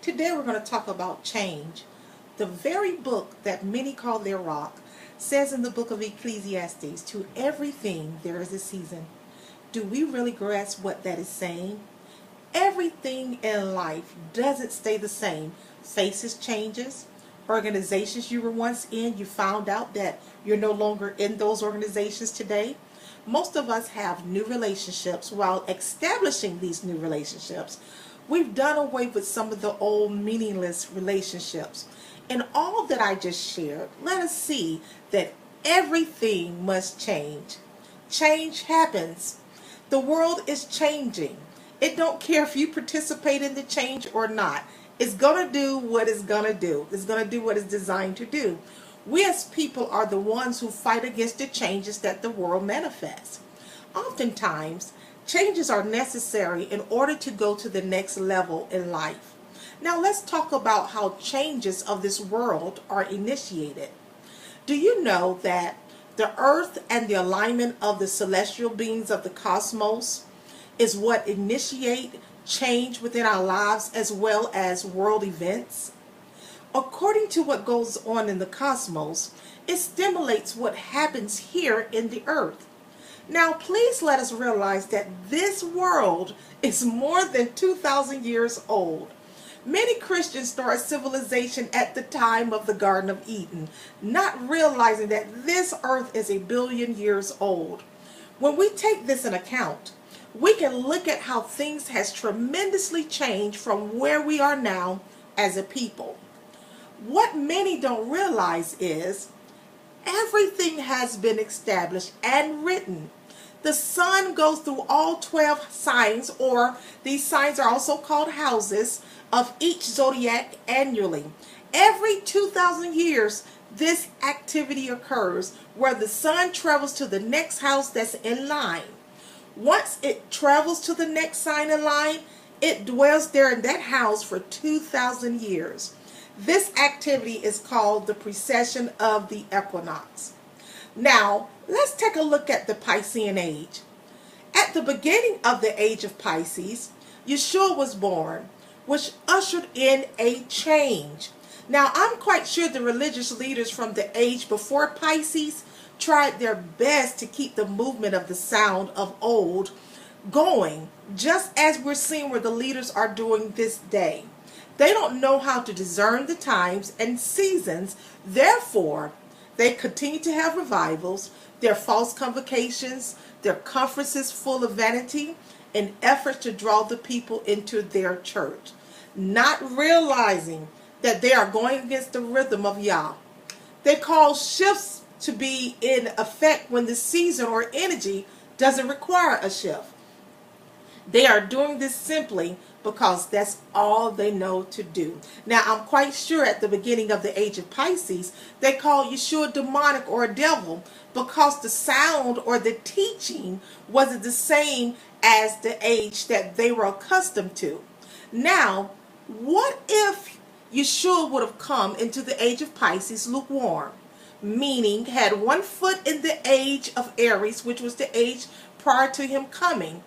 Today we're going to talk about change. The very book that many call their rock says in the book of Ecclesiastes, to everything there is a season. Do we really grasp what that is saying? Everything in life doesn't stay the same. Faces changes. Organizations you were once in, you found out that you're no longer in those organizations today. Most of us have new relationships. While establishing these new relationships, we've done away with some of the old meaningless relationships. In all that I just shared, let us see that everything must change. Change happens. The world is changing. It don't care if you participate in the change or not. It's going to do what it's going to do. It's going to do what it's designed to do. We as people are the ones who fight against the changes that the world manifests. Oftentimes, changes are necessary in order to go to the next level in life. Now let's talk about how changes of this world are initiated. Do you know that the earth and the alignment of the celestial beings of the cosmos is what initiate change within our lives as well as world events? According to what goes on in the cosmos, it stimulates what happens here in the earth. Now, please let us realize that this world is more than 2,000 years old. Many Christians start civilization at the time of the Garden of Eden, not realizing that this earth is 1 billion years old. When we take this in account, we can look at how things has tremendously changed from where we are now as a people. What many don't realize is everything has been established and written. The sun goes through all 12 signs, or these signs are also called houses, of each zodiac annually. Every 2,000 years, this activity occurs where the sun travels to the next house that's in line. Once it travels to the next sign in line, it dwells there in that house for 2,000 years. This activity is called the precession of the equinox. Now, let's take a look at the Piscean age. At the beginning of the age of Pisces, Yeshua was born, which ushered in a change. Now, I'm quite sure the religious leaders from the age before Pisces tried their best to keep the movement of the sound of old going, just as we're seeing where the leaders are doing this day. They don't know how to discern the times and seasons. Therefore, they continue to have revivals, their false convocations, their conferences full of vanity, in efforts to draw the people into their church, not realizing that they are going against the rhythm of Yah. They cause shifts to be in effect when the season or energy doesn't require a shift. They are doing this simply because that's all they know to do. Now, I'm quite sure at the beginning of the age of Pisces, they called Yeshua demonic or a devil because the sound or the teaching wasn't the same as the age that they were accustomed to. Now, what if Yeshua would have come into the age of Pisces lukewarm, meaning had 1 foot in the age of Aries, which was the age prior to him coming,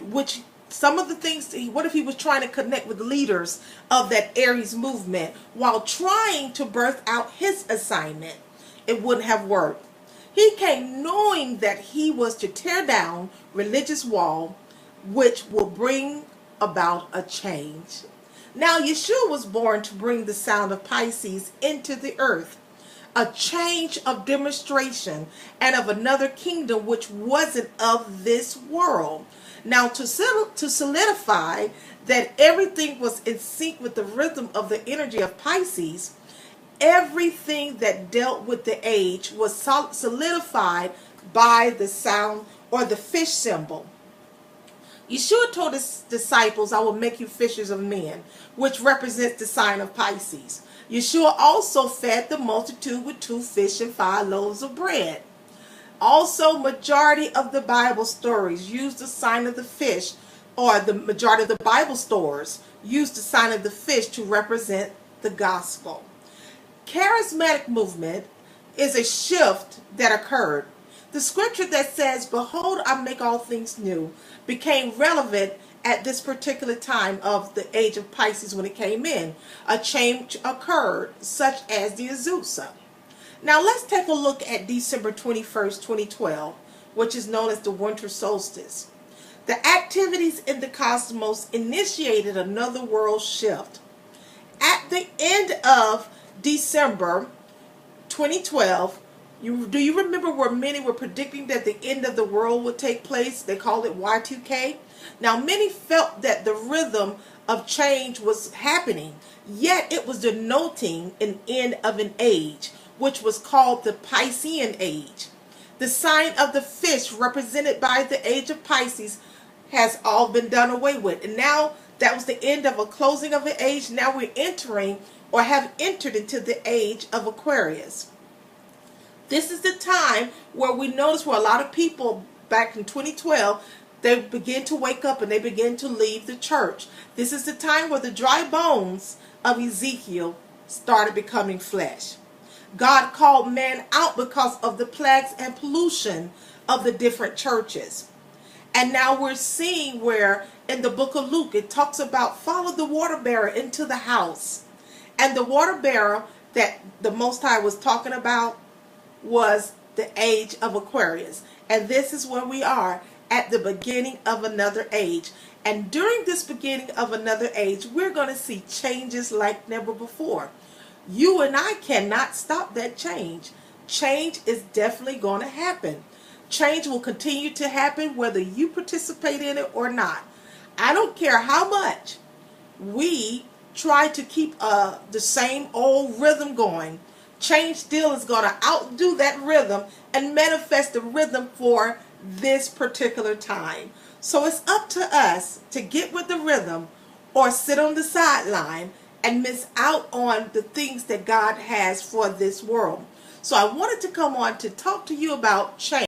which some of the things, what if he was trying to connect with leaders of that Aries movement while trying to birth out his assignment? It wouldn't have worked. He came knowing that he was to tear down religious wall, which will bring about a change. Now, Yeshua was born to bring the sound of Pisces into the earth, a change of demonstration and of another kingdom which wasn't of this world. Now, to solidify that everything was in sync with the rhythm of the energy of Pisces, everything that dealt with the age was solidified by the sound or the fish symbol. Yeshua told his disciples, I will make you fishers of men, which represents the sign of Pisces. Yeshua also fed the multitude with 2 fish and 5 loaves of bread. Also, majority of the Bible stories use the sign of the fish, or the majority of the Bible stories use the sign of the fish to represent the gospel. Charismatic movement is a shift that occurred. The scripture that says, behold, I make all things new, became relevant at this particular time of the age of Pisces when it came in. A change occurred, such as the Azusa. Now let's take a look at December 21st, 2012, which is known as the winter solstice. The activities in the cosmos initiated another world shift. At the end of December 2012, do you remember where many were predicting that the end of the world would take place? They called it Y2K. Now, many felt that the rhythm of change was happening, yet it was denoting an end of an age, which was called the Piscean age. The sign of the fish, represented by the age of Pisces, has all been done away with. And now that was the end of a closing of an age. Now we're entering or have entered into the age of Aquarius. This is the time where we notice where a lot of people back in 2012, they begin to wake up and they begin to leave the church. This is the time where the dry bones of Ezekiel started becoming flesh. God called man out because of the plagues and pollution of the different churches. And now we're seeing where in the book of Luke, it talks about follow the water bearer into the house. And the water bearer that the Most High was talking about was the age of Aquarius. And this is where we are at the beginning of another age. And during this beginning of another age, we're going to see changes like never before. You and I cannot stop that change. Change is definitely going to happen. Change will continue to happen whether you participate in it or not. I don't care how much we try to keep the same old rhythm going. Change still is going to outdo that rhythm and manifest the rhythm for this particular time. So it's up to us to get with the rhythm or sit on the sideline and miss out on the things that God has for this world. So I wanted to come on to talk to you about change.